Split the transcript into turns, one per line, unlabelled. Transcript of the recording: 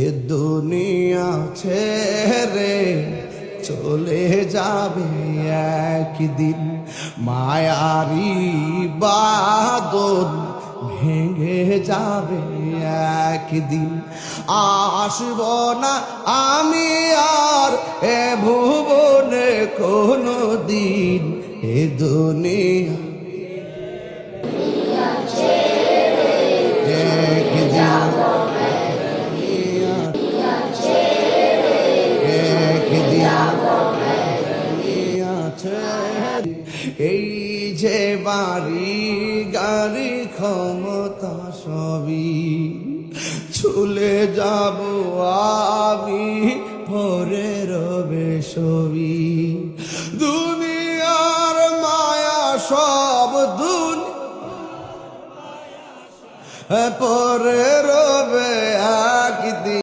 এ দুনিয়া ছেড়ে চলে যাবে একদিন, মায়ারি বাদল ভেঙে যাবে একদিন। আসব না আমি আর এ ভুবনে কোনো দিন, এ দুনিয়া এই যে বাড়ি গাড়ি ক্ষমতা সবই ছুলে যাব আমি, পরে রবে ছবি। দুনিয়ার মায়া সব পরে রবে একদিন।